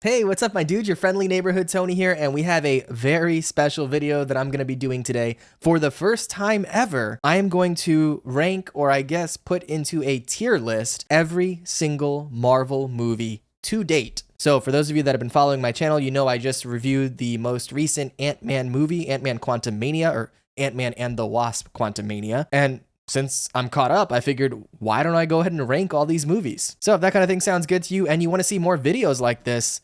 Hey, what's up, my dude? Your friendly neighborhood Tony here, and we have a very special video that I'm going to be doing today. For the first time ever, I am going to rank, or I guess put into a tier list, every single Marvel movie to date. So for those of you that have been following my channel, you know I just reviewed the most recent Ant-Man movie, Ant-Man Quantumania, or Ant-Man and the Wasp Quantumania, and since I'm caught up, I figured, why don't I go ahead and rank all these movies? So if that kind of thing sounds good to you and you want to see more videos like this,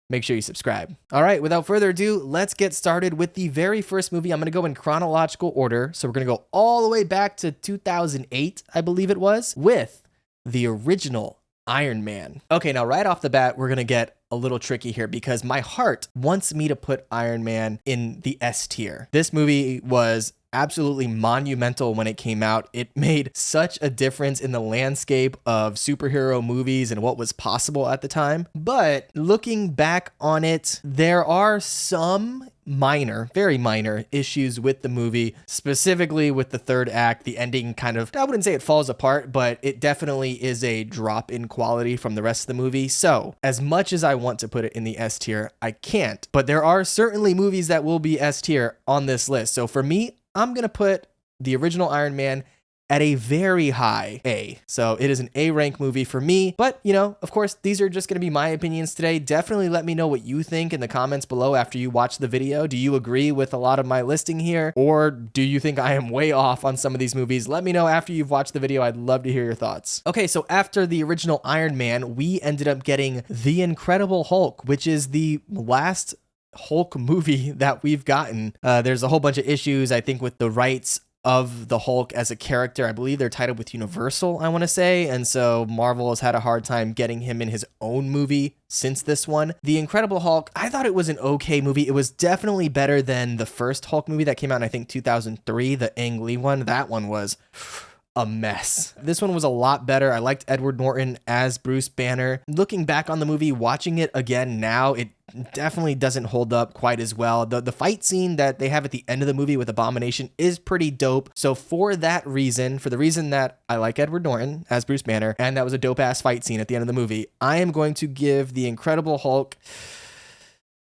make sure you subscribe. All right, without further ado, let's get started with the very first movie. I'm going to go in chronological order. So we're going to go all the way back to 2008, I believe it was, with the original Iron Man. Okay, now right off the bat, we're going to get a little tricky here because my heart wants me to put Iron Man in the S tier. This movie was absolutely monumental when it came out. It made such a difference in the landscape of superhero movies and what was possible at the time. But looking back on it, there are some minor, very minor issues with the movie, specifically with the third act. The ending kind of, I wouldn't say it falls apart, but it definitely is a drop in quality from the rest of the movie. So as much as I want to put it in the S tier, I can't. But there are certainly movies that will be S tier on this list. So for me, I'm going to put the original Iron Man at a very high A. So it is an A rank movie for me. But, you know, of course, these are just going to be my opinions today. Definitely let me know what you think in the comments below after you watch the video. Do you agree with a lot of my listing here? Or do you think I am way off on some of these movies? Let me know after you've watched the video. I'd love to hear your thoughts. Okay, so after the original Iron Man, we ended up getting The Incredible Hulk, which is the last Hulk movie that we've gotten. There's a whole bunch of issues, I think, with the rights of the Hulk as a character. I believe they're tied up with Universal, I want to say, and so Marvel has had a hard time getting him in his own movie since this one. The Incredible Hulk, I thought it was an okay movie. It was definitely better than the first Hulk movie that came out in, I think, 2003, the Ang Lee one. That one was a mess. This one was a lot better. I liked Edward Norton as Bruce Banner. Looking back on the movie, watching it again now, it definitely doesn't hold up quite as well. The fight scene that they have at the end of the movie with Abomination is pretty dope. So for that reason, for the reason that I like Edward Norton as Bruce Banner, and that was a dope ass fight scene at the end of the movie, I am going to give The Incredible Hulk,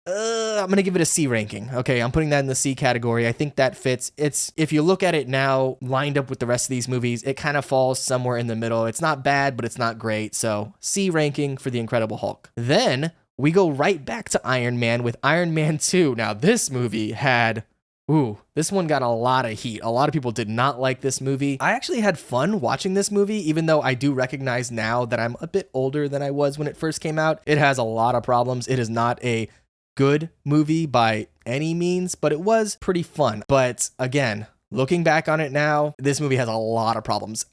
I'm going to give it a C ranking. Okay, I'm putting that in the C category. I think that fits. It's, if you look at it now, lined up with the rest of these movies, it kind of falls somewhere in the middle. It's not bad, but it's not great. So C ranking for The Incredible Hulk. Then we go right back to Iron Man with Iron Man 2. Now this movie had, this one got a lot of heat. A lot of people did not like this movie. I actually had fun watching this movie, even though I do recognize now that I'm a bit older than I was when it first came out. It has a lot of problems. It is not a good movie by any means, but it was pretty fun. But again, looking back on it now, this movie has a lot of problems.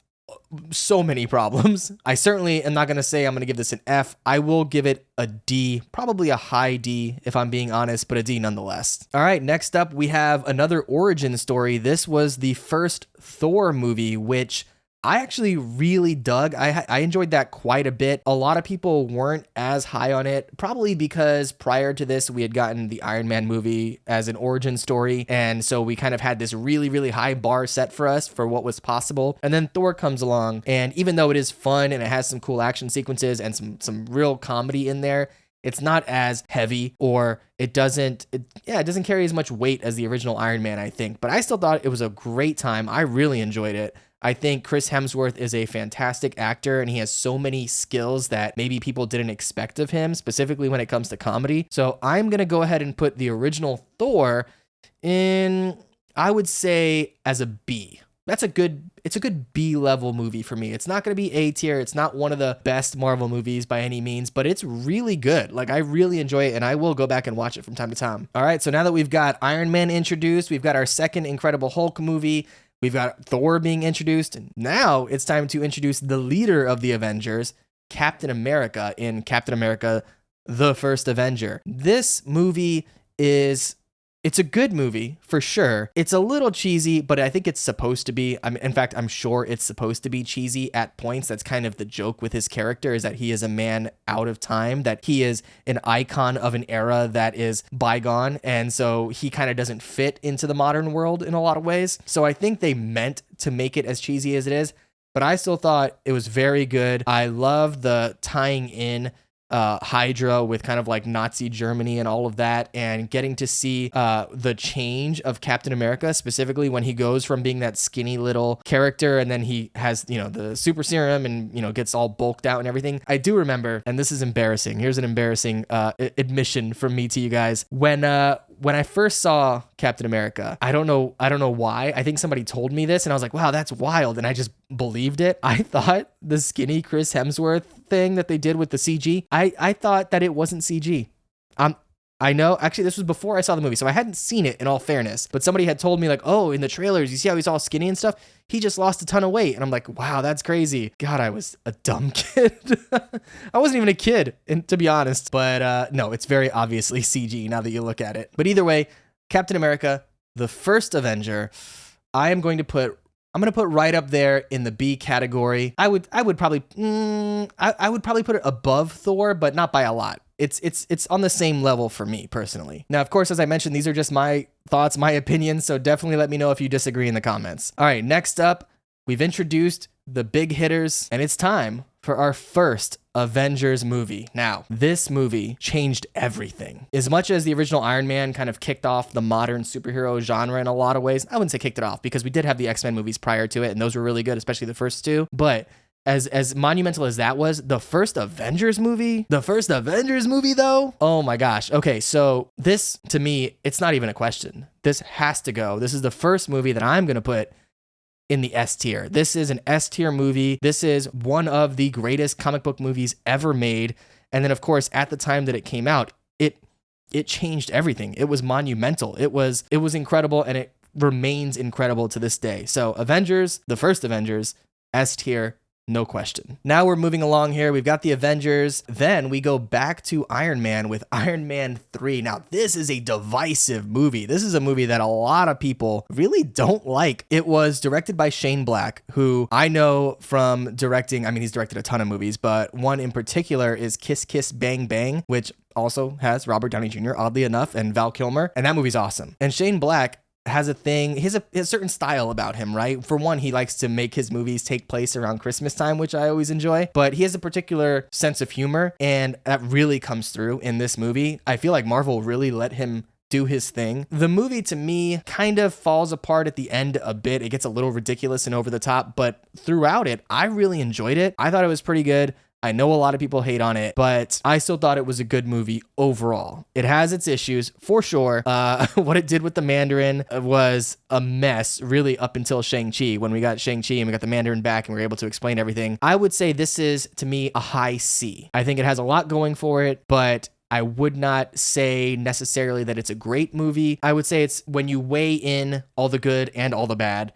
So many problems. I certainly am not going to say I'm going to give this an F. I will give it a D, probably a high D if I'm being honest, but a D nonetheless. All right, next up we have another origin story. This was the first Thor movie, which I actually really dug. I enjoyed that quite a bit. A lot of people weren't as high on it, probably because prior to this, we had gotten the Iron Man movie as an origin story. And so we kind of had this really, really high bar set for us for what was possible. And then Thor comes along. And even though it is fun and it has some cool action sequences and some real comedy in there, it's not as heavy, or it doesn't carry as much weight as the original Iron Man, I think. But I still thought it was a great time. I really enjoyed it. I think Chris Hemsworth is a fantastic actor, and he has so many skills that maybe people didn't expect of him, specifically when it comes to comedy. So I'm going to go ahead and put the original Thor in, I would say, as a B. It's a good B level movie for me. It's not going to be A tier. It's not one of the best Marvel movies by any means, but it's really good. Like, I really enjoy it, and I will go back and watch it from time to time. All right, so now that we've got Iron Man introduced, we've got our second Incredible Hulk movie, we've got Thor being introduced, and now it's time to introduce the leader of the Avengers, Captain America, in Captain America, the First Avenger. This movie it's a good movie, for sure. It's a little cheesy, but I think it's supposed to be. In fact, I'm sure it's supposed to be cheesy at points. That's kind of the joke with his character, is that he is a man out of time, that he is an icon of an era that is bygone, and so he kind of doesn't fit into the modern world in a lot of ways. So I think they meant to make it as cheesy as it is, but I still thought it was very good. I love the tying in Hydra with kind of like Nazi Germany and all of that, and getting to see the change of Captain America, specifically when he goes from being that skinny little character and then he has, the super serum and, gets all bulked out and everything. I do remember, and this is embarrassing. Here's an embarrassing admission from me to you guys. When I first saw Captain America, I don't know why. I think somebody told me this and I was like, wow, that's wild. And I just believed it. I thought the skinny Chris Hemsworth thing that they did with the CG, I thought that it wasn't CG. I know, actually, this was before I saw the movie, so I hadn't seen it in all fairness, but somebody had told me like, oh, in the trailers, you see how he's all skinny and stuff? He just lost a ton of weight. And I'm like, wow, that's crazy. God, I was a dumb kid. I wasn't even a kid, to be honest. But no, it's very obviously CG now that you look at it. But either way, Captain America, the first Avenger, I'm going to put right up there in the B category. I would probably put it above Thor, but not by a lot. It's on the same level for me personally. Now, of course, as I mentioned, these are just my thoughts, my opinions, so definitely let me know if you disagree in the comments. All right, next up, we've introduced the big hitters, and it's time for our first Avengers movie. Now, this movie changed everything. As much as the original Iron Man kind of kicked off the modern superhero genre in a lot of ways, I wouldn't say kicked it off because we did have the X-Men movies prior to it, and those were really good, especially the first two. But as monumental as that was, the first Avengers movie though, oh my gosh. Okay, so this, to me, it's not even a question. This has to go. This is the first movie that I'm going to put in the S tier. This is an S tier movie. This is one of the greatest comic book movies ever made. And then, of course, at the time that it came out, it changed everything. It was monumental. It was incredible, and it remains incredible to this day. So Avengers, the first Avengers, S tier, no question. Now we're moving along here. We've got the Avengers. Then we go back to Iron Man with Iron Man 3. Now, this is a divisive movie. This is a movie that a lot of people really don't like. It was directed by Shane Black, who I know from directing, he's directed a ton of movies, but one in particular is Kiss Kiss Bang Bang, which also has Robert Downey Jr., oddly enough, and Val Kilmer. And that movie's awesome. And Shane Black has a thing, he has a certain style about him, right? For one, he likes to make his movies take place around Christmas time, which I always enjoy, but he has a particular sense of humor, and that really comes through in this movie. I feel like Marvel really let him do his thing. The movie, to me, kind of falls apart at the end a bit. It gets a little ridiculous and over the top, but throughout it, I really enjoyed it. I thought it was pretty good. I know a lot of people hate on it, but I still thought it was a good movie overall. It has its issues, for sure. What it did with the Mandarin was a mess, really, up until Shang-Chi. When we got Shang-Chi and we got the Mandarin back and we were able to explain everything, I would say this is, to me, a high C. I think it has a lot going for it, but I would not say necessarily that it's a great movie. I would say it's, when you weigh in all the good and all the bad,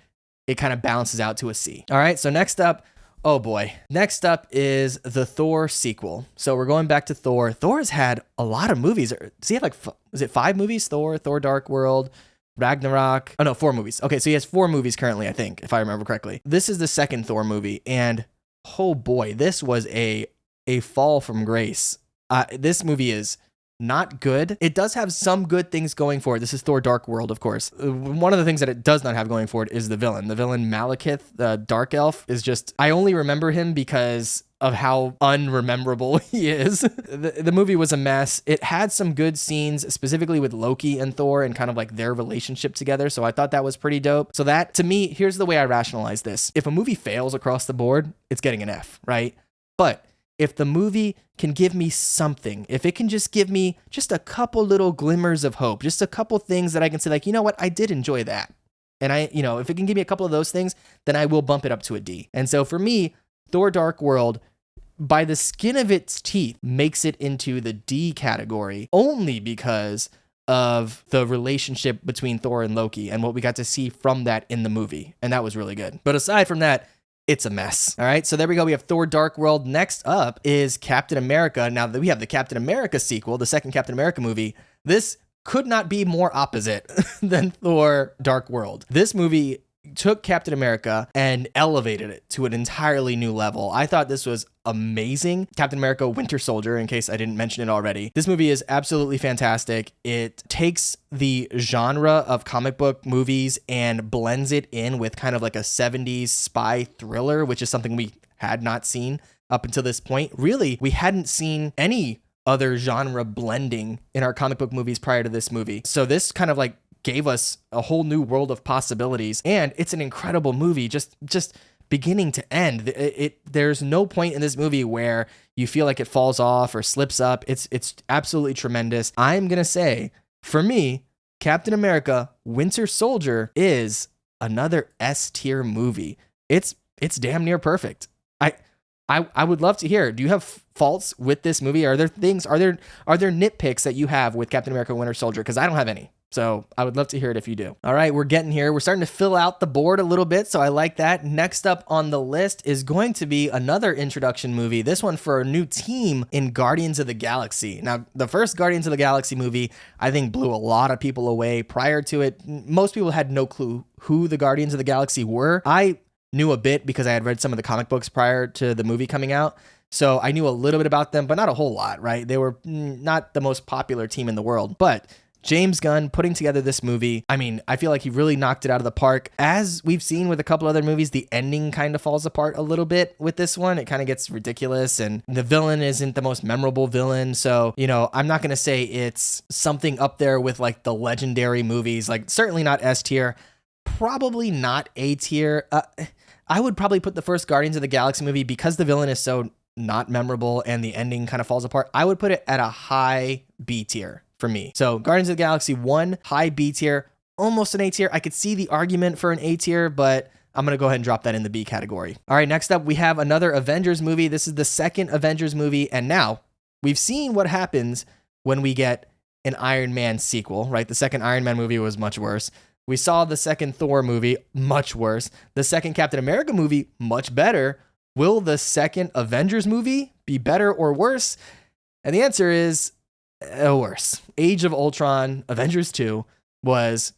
it kind of balances out to a C. All right, so next up, oh boy. Next up is the Thor sequel. So we're going back to Thor. Thor's had a lot of movies. Does he have is it 5 movies? Thor Dark World, Ragnarok. Oh no, 4 movies. Okay, so he has 4 movies currently, I think, if I remember correctly. This is the second Thor movie, and oh boy, this was a fall from grace. This movie is not good. It does have some good things going for it. This is Thor Dark World, of course. One of the things that it does not have going for it is the villain. The villain Malekith, the Dark Elf, is just, I only remember him because of how unrememberable he is. The movie was a mess. It had some good scenes, specifically with Loki and Thor and kind of like their relationship together. So I thought that was pretty dope. So that, to me, here's the way I rationalize this. If a movie fails across the board, it's getting an F, right? But if the movie can give me something, if it can just give me just a couple little glimmers of hope, just a couple things that I can say like, you know what, I did enjoy that. And if it can give me a couple of those things, then I will bump it up to a D. And so for me, Thor Dark World, by the skin of its teeth, makes it into the D category only because of the relationship between Thor and Loki and what we got to see from that in the movie. And that was really good. But aside from that, it's a mess. All right, so there we go. We have Thor Dark World. Next up is Captain America. Now that we have the Captain America sequel, the second Captain America movie, this could not be more opposite than Thor Dark World. This movie took Captain America and elevated it to an entirely new level. I thought this was amazing. Captain America Winter Soldier, in case I didn't mention it already. This movie is absolutely fantastic. It takes the genre of comic book movies and blends it in with kind of like a 70s spy thriller, which is something we had not seen up until this point. Really, we hadn't seen any other genre blending in our comic book movies prior to this movie. So this kind of like gave us a whole new world of possibilities, and it's an incredible movie, just beginning to end. There's no point in this movie where you feel like it falls off or slips up. It's absolutely tremendous. I'm gonna say, for me, Captain America Winter Soldier is another S tier movie. It's damn near perfect. I would love to hear, do you have faults with this movie? Are there nitpicks that you have with Captain America Winter Soldier? Because I don't have any. So I would love to hear it if you do. All right, we're getting here. We're starting to fill out the board a little bit, so I like that. Next up on the list is going to be another introduction movie, this one for a new team in Guardians of the Galaxy. Now, the first Guardians of the Galaxy movie, I think, blew a lot of people away. Prior to it, most people had no clue who the Guardians of the Galaxy were. I knew a bit because I had read some of the comic books prior to the movie coming out. So I knew a little bit about them, but not a whole lot, right? They were not the most popular team in the world. But James Gunn putting together this movie, I mean, I feel like he really knocked it out of the park. As we've seen with a couple other movies, the ending kind of falls apart a little bit with this one. It kind of gets ridiculous, and the villain isn't the most memorable villain. So, I'm not going to say it's something up there with like the legendary movies, like certainly not S tier, probably not A tier. I would probably put the first Guardians of the Galaxy movie, because the villain is so not memorable and the ending kind of falls apart, I would put it at a high B tier for me. So Guardians of the Galaxy 1, high B tier, almost an A tier. I could see the argument for an A tier, but I'm going to go ahead and drop that in the B category. All right, next up, we have another Avengers movie. This is the second Avengers movie, and now we've seen what happens when we get an Iron Man sequel, right? The second Iron Man movie was much worse. We saw the second Thor movie, much worse. The second Captain America movie, much better. Will the second Avengers movie be better or worse? And the answer is worse. Age of Ultron, Avengers 2 was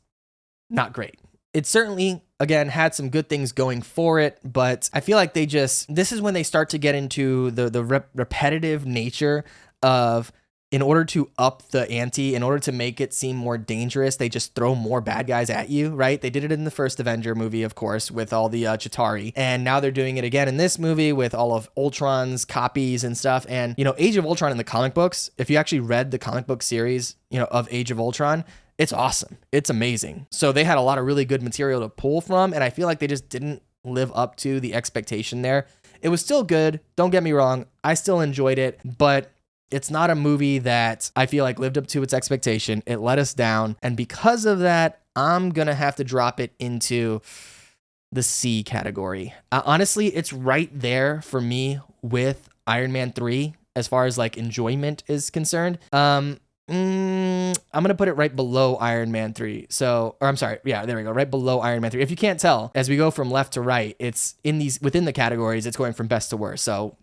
not great. It certainly, again, had some good things going for it, but I feel like this is when they start to get into the repetitive nature of, in order to up the ante, in order to make it seem more dangerous, they just throw more bad guys at you, right? They did it in the first Avenger movie, of course, with all the Chitauri. And now they're doing it again in this movie with all of Ultron's copies and stuff. And, Age of Ultron in the comic books, if you actually read the comic book series, of Age of Ultron, it's awesome. It's amazing. So they had a lot of really good material to pull from. And I feel like they just didn't live up to the expectation there. It was still good. Don't get me wrong. I still enjoyed it, but it's not a movie that I feel like lived up to its expectation. It let us down. And because of that, I'm going to have to drop it into the C category. Honestly, it's right there for me with Iron Man 3 as far as like enjoyment is concerned. I'm going to put it right below Iron Man 3. Yeah, there we go. Right below Iron Man 3. If you can't tell, as we go from left to right, it's within the categories, it's going from best to worst. So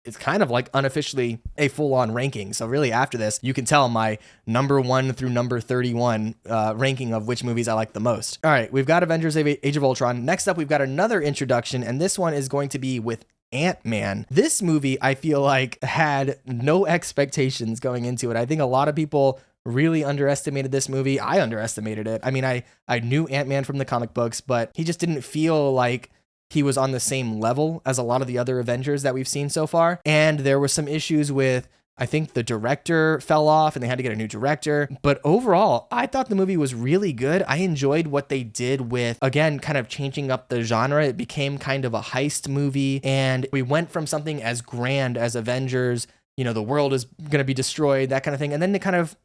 it's kind of like unofficially a full-on ranking. So really after this, you can tell my number 1 through number 31 ranking of which movies I like the most. All right, we've got Avengers Age of Ultron. Next up, we've got another introduction, and this one is going to be with Ant-Man. This movie, I feel like, had no expectations going into it. I think a lot of people really underestimated this movie. I underestimated it. I mean, I knew Ant-Man from the comic books, but he just didn't feel like he was on the same level as a lot of the other Avengers that we've seen so far. And there were some issues with, I think the director fell off and they had to get a new director. But overall, I thought the movie was really good. I enjoyed what they did with, again, kind of changing up the genre. It became kind of a heist movie. And we went from something as grand as Avengers, the world is going to be destroyed, that kind of thing. And then they kind of,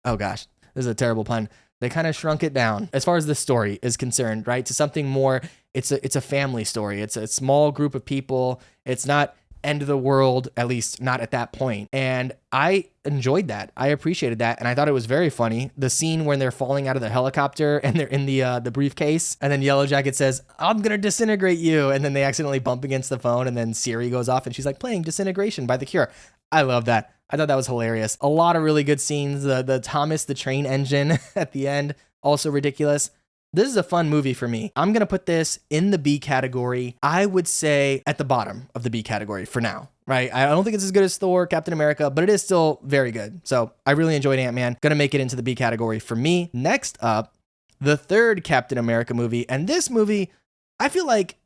oh gosh, this is a terrible pun. They kind of shrunk it down as far as the story is concerned, right? To something more, it's a family story. It's a small group of people. It's not end of the world, at least not at that point. And I enjoyed that. I appreciated that. And I thought it was very funny. The scene when they're falling out of the helicopter and they're in the briefcase, and then Yellow Jacket says, "I'm going to disintegrate you." And then they accidentally bump against the phone, and then Siri goes off and she's like, "Playing Disintegration by The Cure." I love that. I thought that was hilarious. A lot of really good scenes. The Thomas the Train Engine at the end, also ridiculous. This is a fun movie for me. I'm going to put this in the B category. I would say at the bottom of the B category for now, right? I don't think it's as good as Thor, Captain America, but it is still very good. So I really enjoyed Ant-Man. Going to make it into the B category for me. Next up, the third Captain America movie. And this movie, I feel like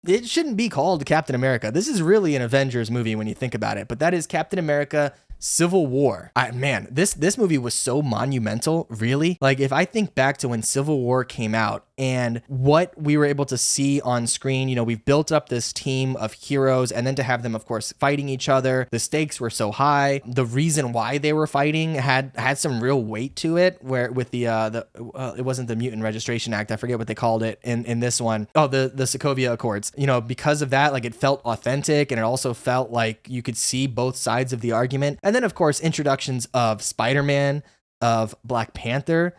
it shouldn't be called Captain America. This is really an Avengers movie when you think about it, but that is Captain America Civil War. Man, this movie was so monumental, really. Like, if I think back to when Civil War came out and what we were able to see on screen, you know, we've built up this team of heroes, and then to have them, of course, fighting each other. The stakes were so high. The reason why they were fighting had some real weight to it, where with it wasn't the Mutant Registration Act. I forget what they called it in this one. Oh, the Sokovia Accords. You know, because of that, like, it felt authentic, and it also felt like you could see both sides of the argument. And then, of course, introductions of Spider-Man, of Black Panther.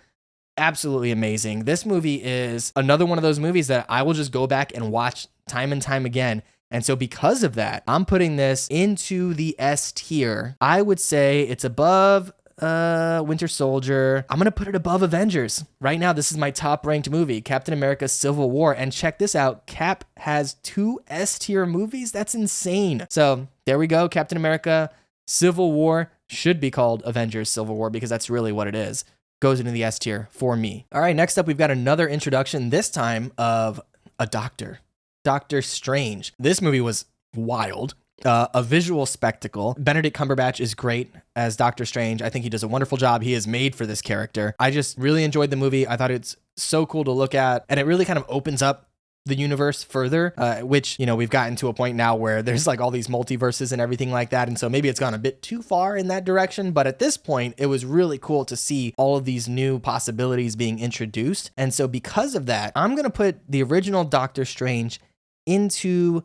Absolutely amazing. This movie is another one of those movies that I will just go back and watch time and time again. And so because of that, I'm putting this into the S tier. I would say it's above Winter Soldier. I'm going to put it above Avengers. Right now, this is my top ranked movie, Captain America Civil War. And check this out. Cap has 2 S tier movies. That's insane. So there we go. Captain America Civil War should be called Avengers Civil War because that's really what it is. Goes into the S tier for me. All right, next up, we've got another introduction, this time of a doctor, Doctor Strange. This movie was wild. A visual spectacle. Benedict Cumberbatch is great as Doctor Strange. I think he does a wonderful job. He is made for this character. I just really enjoyed the movie. I thought it's so cool to look at, and it really kind of opens up the universe further, which, you know, we've gotten to a point now where there's like all these multiverses and everything like that. And so maybe it's gone a bit too far in that direction. But at this point, it was really cool to see all of these new possibilities being introduced. And so because of that, I'm going to put the original Doctor Strange into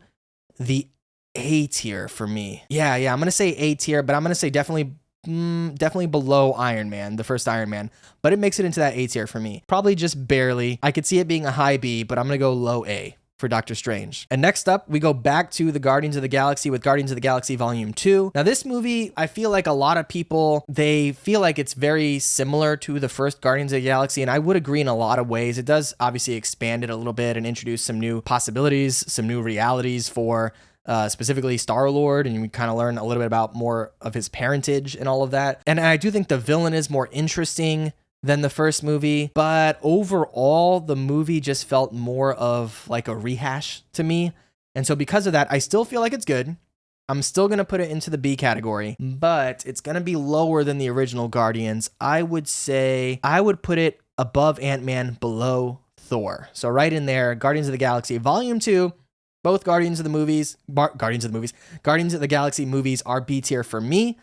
the A tier for me. Yeah, I'm going to say A tier, but I'm going to say definitely below Iron Man, the first Iron Man, but it makes it into that A tier for me. Probably just barely. I could see it being a high B, but I'm going to go low A for Doctor Strange. And next up, we go back to the Guardians of the Galaxy with Guardians of the Galaxy Volume 2. Now, this movie, I feel like a lot of people, they feel like it's very similar to the first Guardians of the Galaxy, and I would agree in a lot of ways. It does obviously expand it a little bit and introduce some new possibilities, some new realities for specifically Star-Lord, and we kind of learn a little bit about more of his parentage and all of that. And I do think the villain is more interesting than the first movie, but overall, the movie just felt more of like a rehash to me. And so because of that, I still feel like it's good. I'm still going to put it into the B category, but it's going to be lower than the original Guardians. I would say I would put it above Ant-Man, below Thor. So right in there, Guardians of the Galaxy Volume 2, both Guardians of the Galaxy movies are B tier for me.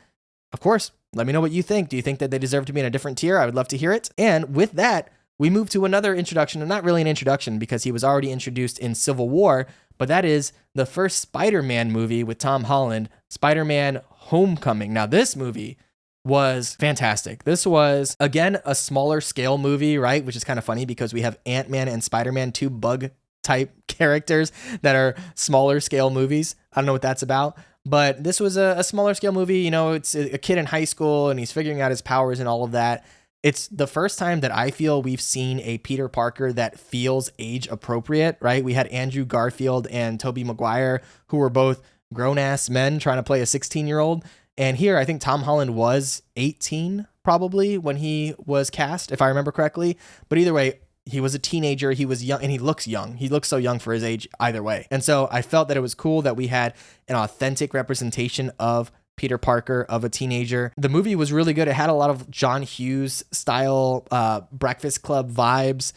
Of course, let me know what you think. Do you think that they deserve to be in a different tier? I would love to hear it. And with that, we move to another introduction, and not really an introduction because he was already introduced in Civil War, but that is the first Spider-Man movie with Tom Holland, Spider-Man Homecoming. Now, this movie was fantastic. This was, again, a smaller scale movie, right? Which is kind of funny because we have Ant-Man and Spider-Man, 2 bug type characters that are smaller scale movies. I don't know what that's about, but this was a smaller scale movie. You know, it's a kid in high school and he's figuring out his powers and all of that. It's the first time that I feel we've seen a Peter Parker that feels age appropriate, right? We had Andrew Garfield and Tobey Maguire, who were both grown-ass men trying to play a 16-year-old. And here, I think Tom Holland was 18 probably when he was cast, if I remember correctly. But either way, he was a teenager, he was young, and he looks young. He looks so young for his age either way. And so I felt that it was cool that we had an authentic representation of Peter Parker, of a teenager. The movie was really good. It had a lot of John Hughes style Breakfast Club vibes.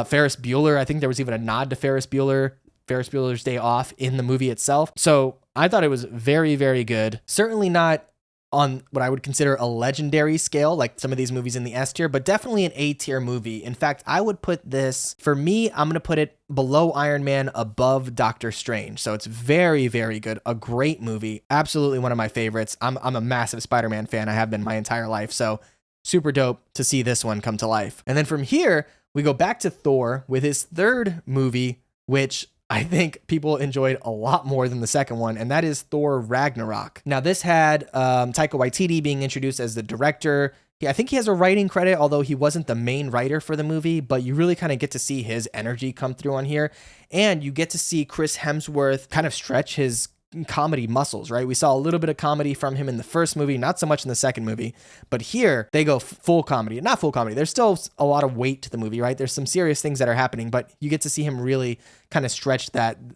Ferris Bueller, I think there was even a nod to Ferris Bueller's Day Off in the movie itself. So I thought it was very, very good. Certainly not on what I would consider a legendary scale, like some of these movies in the S tier, but definitely an A tier movie. In fact, I would put this, for me, I'm going to put it below Iron Man, above Doctor Strange. So it's very, very good. A great movie. Absolutely one of my favorites. I'm a massive Spider-Man fan. I have been my entire life. So super dope to see this one come to life. And then from here, we go back to Thor with his third movie, which I think people enjoyed a lot more than the second one, and that is Thor Ragnarok. Now, this had Taika Waititi being introduced as the director. I think he has a writing credit, although he wasn't the main writer for the movie, but you really kind of get to see his energy come through on here, and you get to see Chris Hemsworth kind of stretch his comedy muscles, right? We saw a little bit of comedy from him in the first movie, not so much in the second movie, but here they go full comedy. Not full comedy. There's still a lot of weight to the movie, right? There's some serious things that are happening, but you get to see him really kind of stretch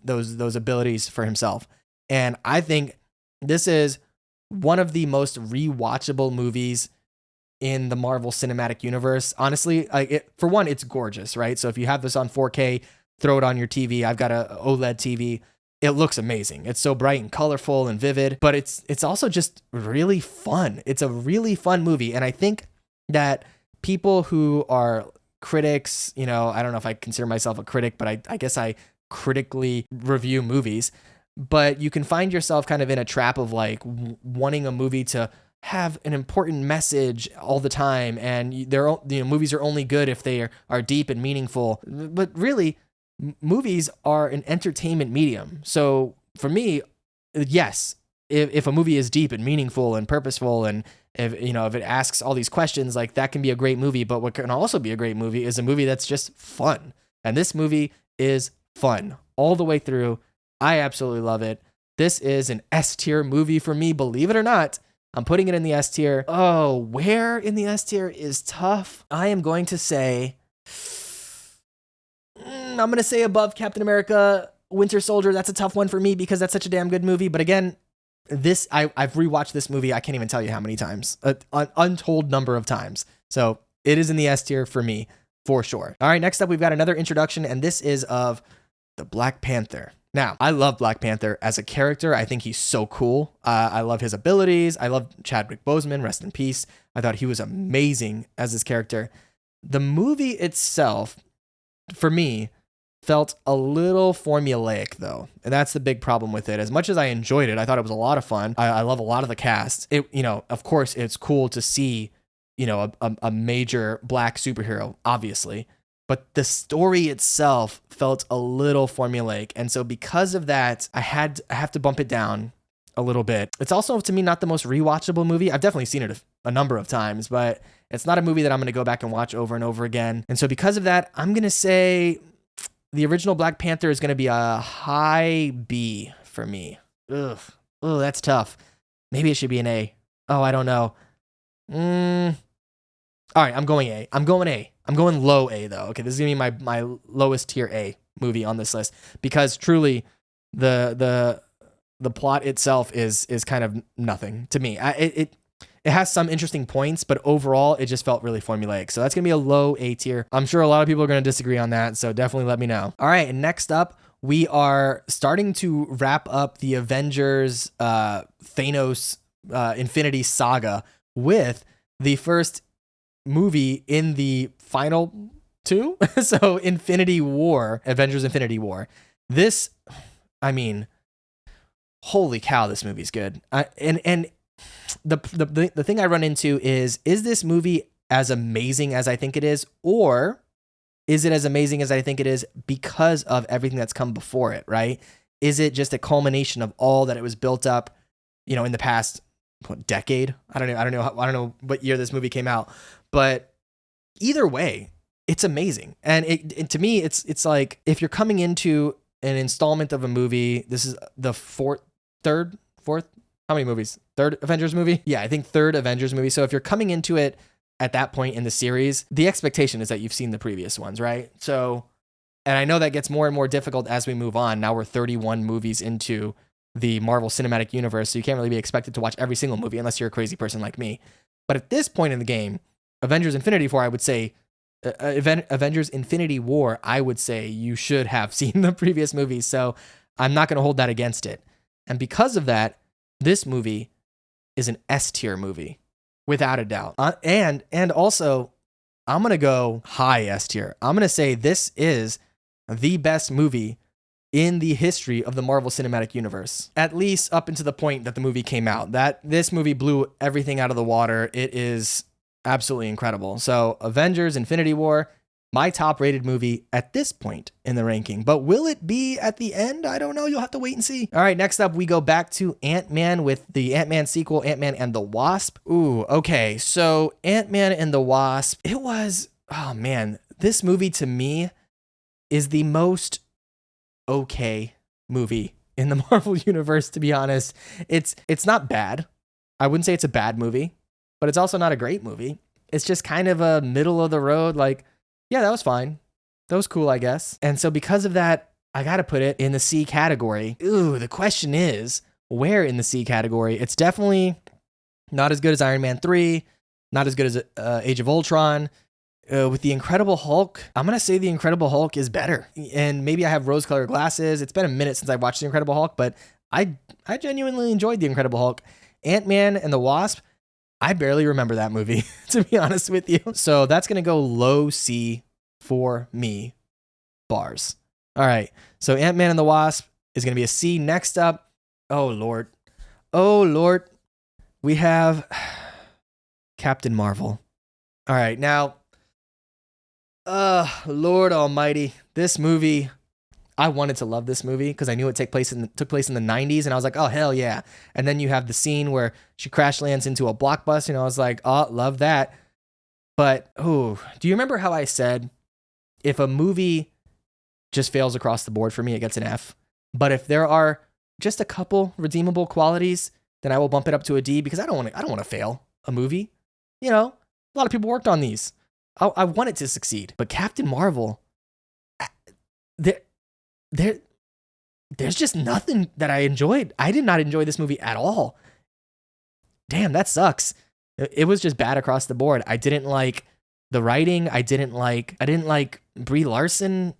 those abilities for himself. And I think this is one of the most rewatchable movies in the Marvel Cinematic Universe. Honestly, for one, it's gorgeous, right? So if you have this on 4K, throw it on your TV. I've got a OLED TV. It looks amazing. It's so bright and colorful and vivid, but it's also just really fun. It's a really fun movie. And I think that people who are critics, I don't know if I consider myself a critic, but I guess I critically review movies, but you can find yourself kind of in a trap of like wanting a movie to have an important message all the time. And movies are only good if they are deep and meaningful, but really, movies are an entertainment medium. So for me, yes, if a movie is deep and meaningful and purposeful, and if it asks all these questions, like that can be a great movie. But what can also be a great movie is a movie that's just fun. And this movie is fun all the way through. I absolutely love it. This is an S tier movie for me, believe it or not. I'm putting it in the S tier. Oh, where in the S tier is tough. I am going to say, I'm going to say above Captain America, Winter Soldier. That's a tough one for me because that's such a damn good movie. But again, I've rewatched this movie. I can't even tell you how many times, an untold number of times. So it is in the S tier for me, for sure. All right, next up, we've got another introduction, and this is of the Black Panther. Now, I love Black Panther as a character. I think he's so cool. I love his abilities. I love Chadwick Boseman, rest in peace. I thought he was amazing as this character. The movie itself, for me, felt a little formulaic though. And that's the big problem with it. As much as I enjoyed it, I thought it was a lot of fun. I love a lot of the cast. Of course, it's cool to see, a major black superhero, obviously. But the story itself felt a little formulaic. And so because of that, I have to bump it down a little bit. It's also, to me, not the most rewatchable movie. I've definitely seen it a number of times, but it's not a movie that I'm going to go back and watch over and over again. And so because of that, I'm going to say the original Black Panther is going to be a high B for me. Ugh. Oh, that's tough. Maybe it should be an A. Oh, I don't know. All right, I'm going A. I'm going low A though. Okay, this is gonna be my lowest tier A movie on this list because truly, the plot itself is kind of nothing to me. It has some interesting points, but overall, it just felt really formulaic. So that's gonna be a low A tier. I'm sure a lot of people are gonna disagree on that, so definitely let me know. All right, and next up, we are starting to wrap up the Avengers Thanos Infinity Saga with the first movie in the final two. So Infinity War, Avengers Infinity War. This, holy cow, this movie's good. And the thing I run into is this movie as amazing as I think it is, or is it as amazing as I think it is because of everything that's come before it, right? Is it just a culmination of all that it was built up, in the past decade? I don't know what year this movie came out, but either way, it's amazing. And to me, it's like if you're coming into an installment of a movie, this is the fourth, how many movies? Third Avengers movie? Yeah, I think third Avengers movie. So if you're coming into it at that point in the series, the expectation is that you've seen the previous ones, right? So, and I know that gets more and more difficult as we move on. Now we're 31 movies into the Marvel Cinematic Universe, so you can't really be expected to watch every single movie unless you're a crazy person like me. But at this point in the game, Avengers Infinity War, I would say, Avengers Infinity War, I would say you should have seen the previous movies, so I'm not going to hold that against it. And because of that, this movie is an S tier movie, without a doubt. And also, I'm going to go high S tier. I'm going to say this is the best movie in the history of the Marvel Cinematic Universe, at least up until the point that the movie came out. That this movie blew everything out of the water. It is absolutely incredible. So Avengers Infinity War, my top rated movie at this point in the ranking. But will it be at the end? I don't know. You'll have to wait and see. All right, next up, we go back to Ant-Man with the Ant-Man sequel, Ant-Man and the Wasp. Ooh, okay. So Ant-Man and the Wasp, this movie to me is the most okay movie in the Marvel universe, to be honest. It's not bad. I wouldn't say it's a bad movie, but it's also not a great movie. It's just kind of a middle of the road, like, yeah, that was fine. That was cool, I guess. And so because of that, I gotta put it in the C category. Ooh, the question is, where in the C category? It's definitely not as good as Iron Man 3, not as good as Age of Ultron. With The Incredible Hulk, I'm going to say The Incredible Hulk is better. And maybe I have rose-colored glasses. It's been a minute since I watched The Incredible Hulk, but I genuinely enjoyed The Incredible Hulk. Ant-Man and the Wasp, I barely remember that movie, to be honest with you. So that's going to go low C for me. Bars. All right. So Ant-Man and the Wasp is going to be a C. Next up, oh, Lord. We have Captain Marvel. All right. Now, Lord Almighty, this movie, I wanted to love this movie because I knew it took place in the 90s, and I was like, oh, hell yeah. And then you have the scene where she crash lands into a blockbuster, and I was like, oh, love that. But, do you remember how I said if a movie just fails across the board for me, it gets an F? But if there are just a couple redeemable qualities, then I will bump it up to a D because I don't want to fail a movie. You know, a lot of people worked on these. I want it to succeed. But Captain Marvel, there's just nothing that I enjoyed. I did not enjoy this movie at all. Damn, that sucks. It was just bad across the board. I didn't like the writing. I didn't like Brie Larson.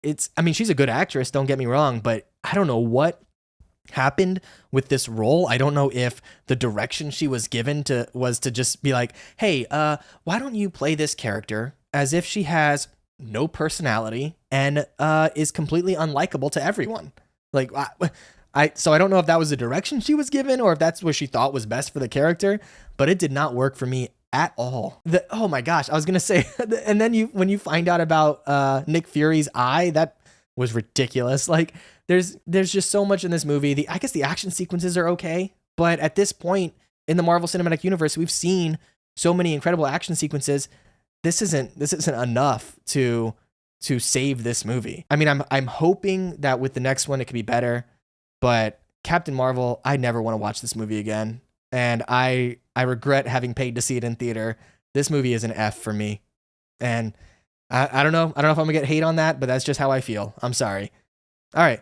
She's a good actress, don't get me wrong, but I don't know what happened with this role. I don't know if the direction she was given was to just be like, hey, why don't you play this character as if she has no personality and is completely unlikable to everyone. Like, so I don't know if that was the direction she was given or if that's what she thought was best for the character, but it did not work for me at all. Oh my gosh, I was gonna say, and then when you find out about Nick Fury's eye, that was ridiculous. Like, there's just so much in this movie. I guess the action sequences are okay, but at this point in the Marvel Cinematic Universe, we've seen so many incredible action sequences. This isn't enough to save this movie. I mean, I'm hoping that with the next one it could be better, but Captain Marvel, I never want to watch this movie again, and I regret having paid to see it in theater. This movie is an F for me, and I don't know if I'm gonna get hate on that, but that's just how I feel. I'm sorry. All right,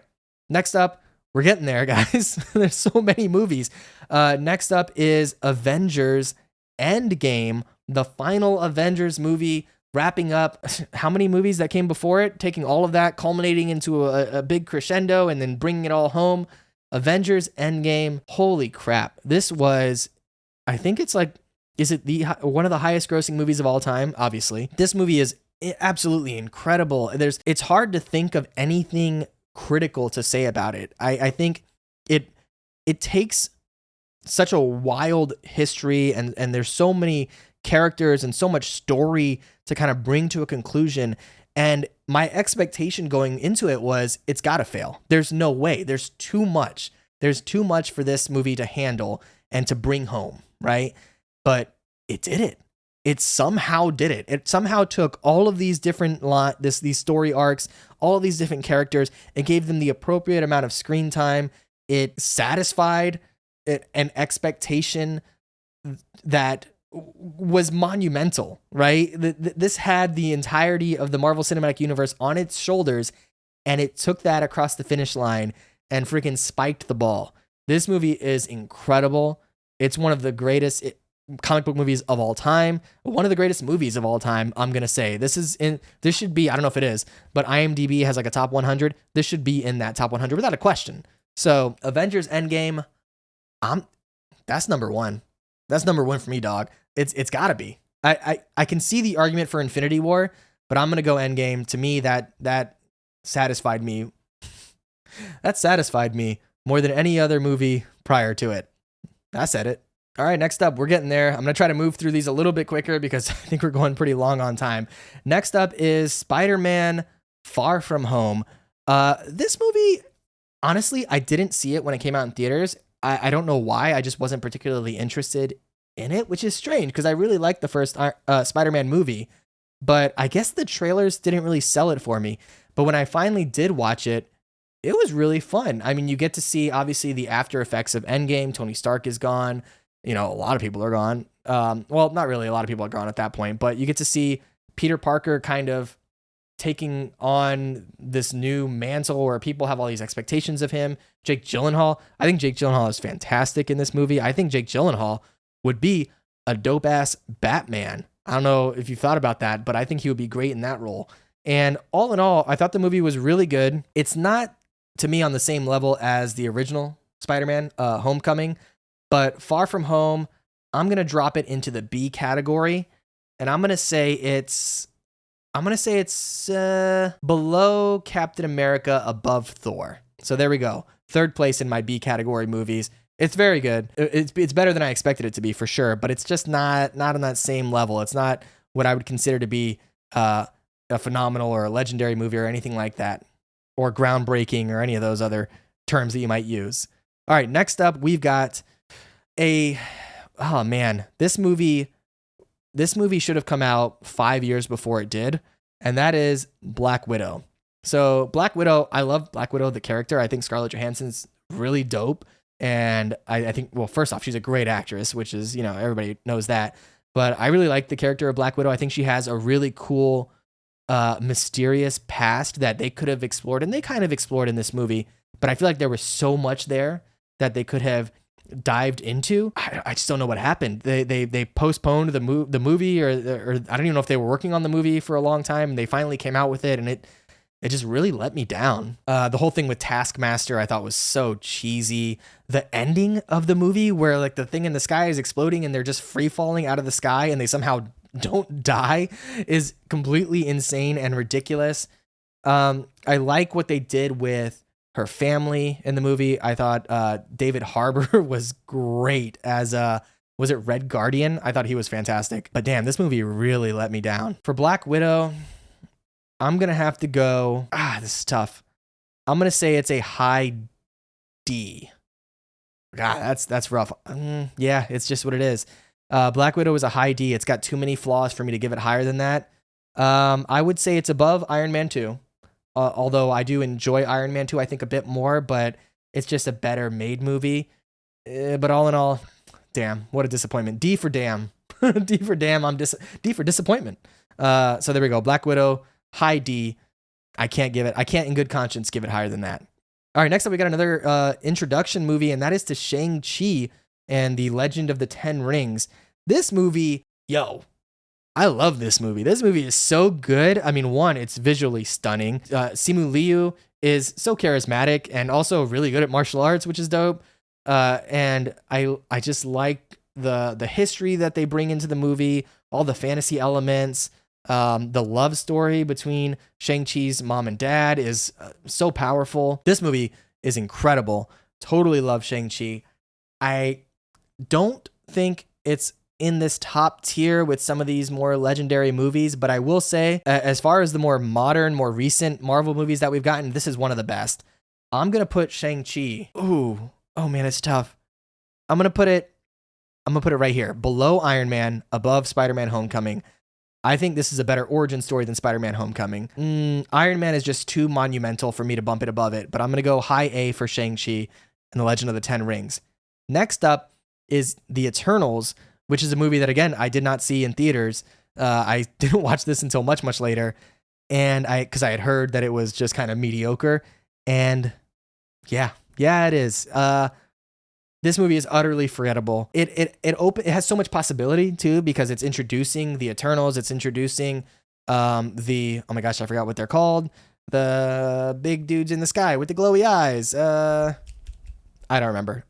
next up, we're getting there, guys. There's so many movies. Next up is Avengers Endgame, the final Avengers movie, wrapping up how many movies that came before it, taking all of that, culminating into a big crescendo, and then bringing it all home. Avengers Endgame. Holy crap. This was, I think it's like, is it one of the highest grossing movies of all time? Obviously. This movie is absolutely incredible. It's hard to think of anything critical to say about it. I think it takes such a wild history, and there's so many characters and so much story to kind of bring to a conclusion. And my expectation going into it was, it's got to fail. There's no way. There's too much. There's too much for this movie to handle and to bring home, right? But it did it. It somehow did it. It somehow took all of these different these story arcs, all of these different characters, and gave them the appropriate amount of screen time. It satisfied an expectation that was monumental, right? This had the entirety of the Marvel Cinematic Universe on its shoulders, and it took that across the finish line and freaking spiked the ball. This movie is incredible. It's one of the greatest comic book movies of all time. One of the greatest movies of all time, I'm going to say. This should be, I don't know if it is, but IMDb has like a top 100. This should be in that top 100 without a question. So Avengers Endgame, that's number one. That's number one for me, dog. It's gotta be. I can see the argument for Infinity War, but I'm gonna go Endgame. To me, that satisfied me. That satisfied me more than any other movie prior to it. I said it. All right, next up, we're getting there. I'm gonna try to move through these a little bit quicker because I think we're going pretty long on time. Next up is Spider-Man: Far From Home. This movie, honestly, I didn't see it when it came out in theaters. I don't know why. I just wasn't particularly interested in it, which is strange because I really liked the first Spider-Man movie, but I guess the trailers didn't really sell it for me. But when I finally did watch it, it was really fun. I mean, you get to see obviously the after effects of Endgame. Tony Stark is gone. You know, a lot of people are gone. Well, not really. A lot of people are gone at that point, but you get to see Peter Parker kind of taking on this new mantle where people have all these expectations of him. Jake Gyllenhaal. I think Jake Gyllenhaal is fantastic in this movie. I think Jake Gyllenhaal would be a dope ass Batman. I don't know if you thought about that, but I think he would be great in that role. And all in all, I thought the movie was really good. It's not, to me, on the same level as the original Spider-Man, Homecoming, but Far From Home, I'm going to drop it into the B category, and I'm going to say it's below Captain America, above Thor. So there we go. Third place in my B category movies. It's very good. It's better than I expected it to be, for sure, but it's just not on that same level. It's not what I would consider to be a phenomenal or a legendary movie or anything like that, or groundbreaking or any of those other terms that you might use. All right, next up, we've got oh man, this movie should have come out 5 years before it did, and that is Black Widow. So Black Widow, I love Black Widow, the character. I think Scarlett Johansson's really dope. And I think, well, first off, she's a great actress, which is, you know, everybody knows that. But I really like the character of Black Widow. I think she has a really cool, mysterious past that they could have explored. And they kind of explored in this movie. But I feel like there was so much there that they could have dived into. I just don't know what happened. They postponed the movie, or I don't even know if they were working on the movie for a long time. And they finally came out with it, and it just really let me down. The whole thing with Taskmaster I thought was so cheesy. The ending of the movie where like the thing in the sky is exploding and they're just free falling out of the sky and they somehow don't die is completely insane and ridiculous. I like what they did with her family in the movie. I thought David Harbour was great as was it Red Guardian? I thought he was fantastic. But damn, this movie really let me down. For Black Widow, I'm going to have to go, this is tough. I'm going to say it's a high D. God, that's rough. Yeah, it's just what it is. Black Widow is a high D. It's got too many flaws for me to give it higher than that. I would say it's above Iron Man 2. Although I do enjoy Iron Man 2, I think a bit more, but it's just a better made movie. But all in all, damn, what a disappointment. D for damn. D for damn. D for disappointment. So there we go. Black Widow, high D. I can't in good conscience give it higher than that. All right, next up we got another introduction movie, and that is to Shang-Chi and the Legend of the Ten Rings. This movie, I love this movie. This movie is so good. I mean, one, it's visually stunning. Simu Liu is so charismatic and also really good at martial arts, which is dope. And I just like the history that they bring into the movie, all the fantasy elements. The love story between Shang-Chi's mom and dad is so powerful. This movie is incredible. Totally love Shang-Chi. I don't think it's in this top tier with some of these more legendary movies, but I will say, as far as the more modern, more recent Marvel movies that we've gotten, this is one of the best. I'm going to put Shang-Chi. Ooh, oh man, it's tough. I'm going to put it right here, below Iron Man, above Spider-Man Homecoming. I think this is a better origin story than Spider-Man Homecoming. Iron Man is just too monumental for me to bump it above it, but I'm going to go high A for Shang-Chi and the Legend of the Ten Rings. Next up is The Eternals, which is a movie that, again, I did not see in theaters. I didn't watch this until much, much later, and because I had heard that it was just kind of mediocre, and yeah, it is. This movie is utterly forgettable. It has so much possibility too, because it's introducing the Eternals. It's introducing oh my gosh, I forgot what they're called. The big dudes in the sky with the glowy eyes. I don't remember.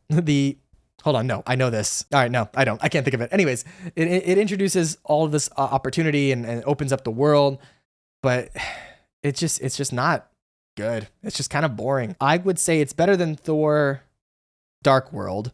Hold on, no, I know this. All right, no, I don't. I can't think of it. Anyways, it introduces all of this opportunity and opens up the world, but it's just not good. It's just kind of boring. I would say it's better than Thor Dark World,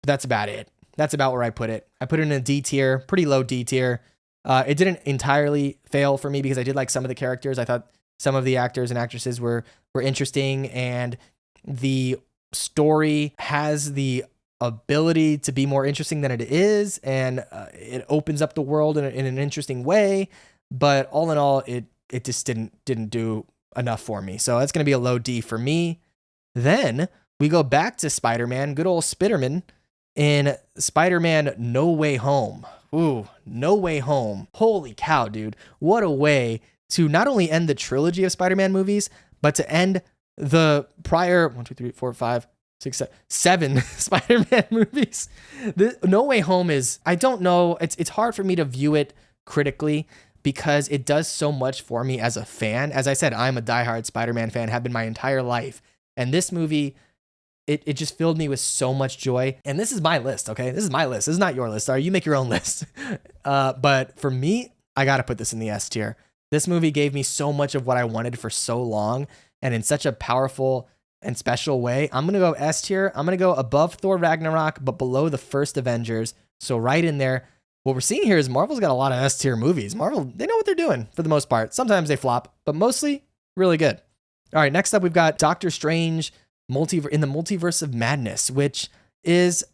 but that's about it. That's about where I put it. I put it in a D tier, pretty low D tier. It didn't entirely fail for me because I did like some of the characters. I thought some of the actors and actresses were interesting, and the story has the ability to be more interesting than it is, and it opens up the world in an interesting way. But all in all, it just didn't do enough for me. So that's going to be a low D for me. Then we go back to Spider-Man, good old Spiderman, in Spider-Man No Way Home. Ooh, No Way Home. Holy cow, dude. What a way to not only end the trilogy of Spider-Man movies, but to end the prior 7 Spider-Man movies. The No Way Home is, I don't know, it's hard for me to view it critically because it does so much for me as a fan. As I said, I'm a diehard Spider-Man fan, have been my entire life. And this movie, it just filled me with so much joy. And this is my list, okay? This is my list. This is not your list. Sorry, you make your own list. But for me, I got to put this in the S tier. This movie gave me so much of what I wanted for so long and in such a powerful and special way. I'm going to go S tier. I'm going to go above Thor Ragnarok, but below the first Avengers. So right in there. What we're seeing here is Marvel's got a lot of S tier movies. Marvel, they know what they're doing for the most part. Sometimes they flop, but mostly really good. All right, next up, we've got Doctor Strange in the Multiverse of Madness, which is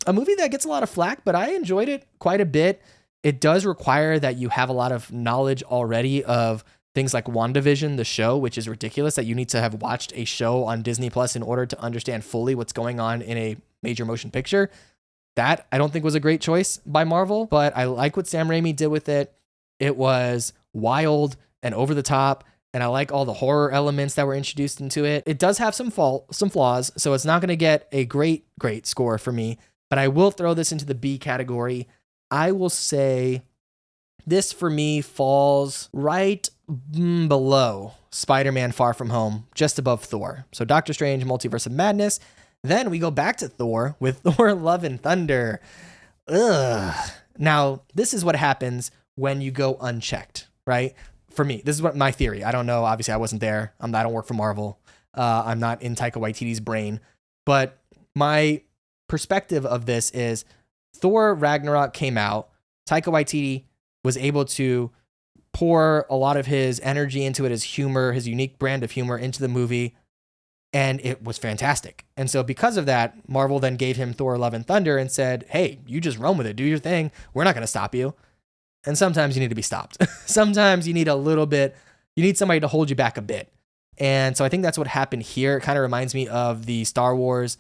a movie that gets a lot of flack, but I enjoyed it quite a bit. It does require that you have a lot of knowledge already of things like WandaVision, the show, which is ridiculous that you need to have watched a show on Disney Plus in order to understand fully what's going on in a major motion picture. That I don't think was a great choice by Marvel, but I like what Sam Raimi did with it. It was wild and over the top, and I like all the horror elements that were introduced into it. It does have some flaws, so it's not going to get a great score for me, but I will throw this into the B category. I will say this for me falls right below Spider-Man Far From Home, just above Thor. So Doctor Strange, Multiverse of Madness. Then we go back to Thor with Thor Love and Thunder. Ugh. Now, this is what happens when you go unchecked, right? For me, this is what my theory. I don't know. Obviously, I wasn't there. I don't work for Marvel. I'm not in Taika Waititi's brain. But my perspective of this is Thor Ragnarok came out. Taika Waititi was able to pour a lot of his energy into it, his humor, his unique brand of humor into the movie. And it was fantastic. And so because of that, Marvel then gave him Thor Love and Thunder and said, hey, you just run with it. Do your thing. We're not going to stop you. And sometimes you need to be stopped. Sometimes you need you need somebody to hold you back a bit. And so I think that's what happened here. It kind of reminds me of the Star Wars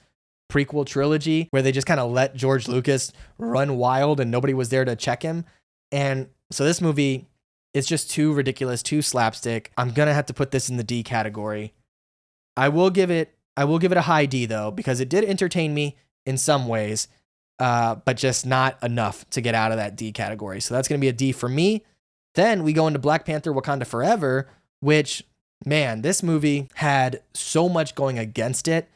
prequel trilogy where they just kind of let George Lucas run wild and nobody was there to check him. And so this movie is just too ridiculous, too slapstick. I'm going to have to put this in the D category. I will give it a high D though, because it did entertain me in some ways, but just not enough to get out of that D category. So that's going to be a D for me. Then we go into Black Panther Wakanda Forever, which, man, this movie had so much going against it.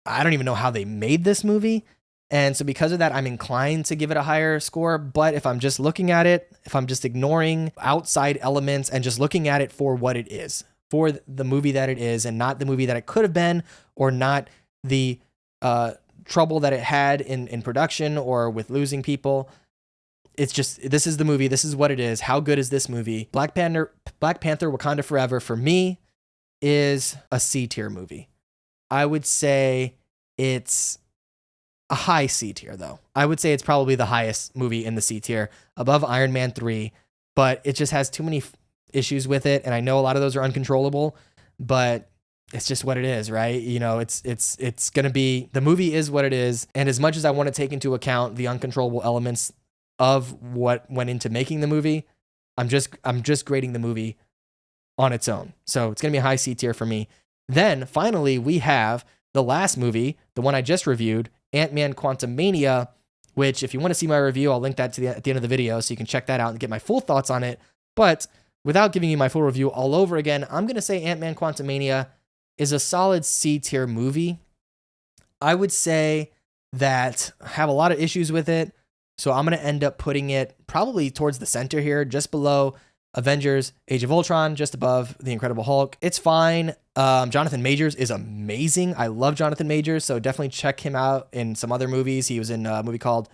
I don't even know how they made this movie. And so because of that, I'm inclined to give it a higher score. But if I'm just looking at it, if I'm just ignoring outside elements and just looking at it for what it is, for the movie that it is, and not the movie that it could have been, or not the trouble that it had in production or with losing people. It's just, this is the movie. This is what it is. How good is this movie? Black Panther Wakanda Forever for me is a C tier movie. I would say it's a high C tier though. I would say it's probably the highest movie in the C tier, above Iron Man 3, but it just has too many issues with it, and I know a lot of those are uncontrollable, but it's just what it is, right? You know, it's gonna be, the movie is what it is, and as much as I want to take into account the uncontrollable elements of what went into making the movie, I'm just grading the movie on its own. So it's gonna be a high C tier for me. Then finally we have the last movie, the one I just reviewed, Ant-Man Quantumania, which if you want to see my review, I'll link that at the end of the video so you can check that out and get my full thoughts on it. But without giving you my full review all over again, I'm going to say Ant-Man Quantumania is a solid C tier movie. I would say that I have a lot of issues with it, so I'm going to end up putting it probably towards the center here, just below Avengers Age of Ultron, just above The Incredible Hulk. It's fine. Jonathan Majors is amazing. I love Jonathan Majors, so definitely check him out in some other movies. He was in a movie called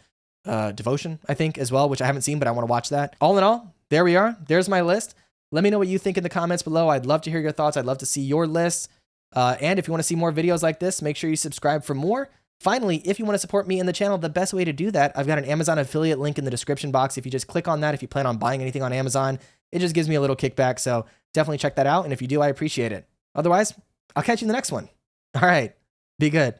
Devotion, I think, as well, which I haven't seen, but I want to watch that. All in all, there we are. There's my list. Let me know what you think in the comments below. I'd love to hear your thoughts. I'd love to see your lists. And if you want to see more videos like this, make sure you subscribe for more. Finally, if you want to support me in the channel, the best way to do that, I've got an Amazon affiliate link in the description box. If you just click on that, if you plan on buying anything on Amazon, it just gives me a little kickback. So definitely check that out. And if you do, I appreciate it. Otherwise, I'll catch you in the next one. All right. Be good.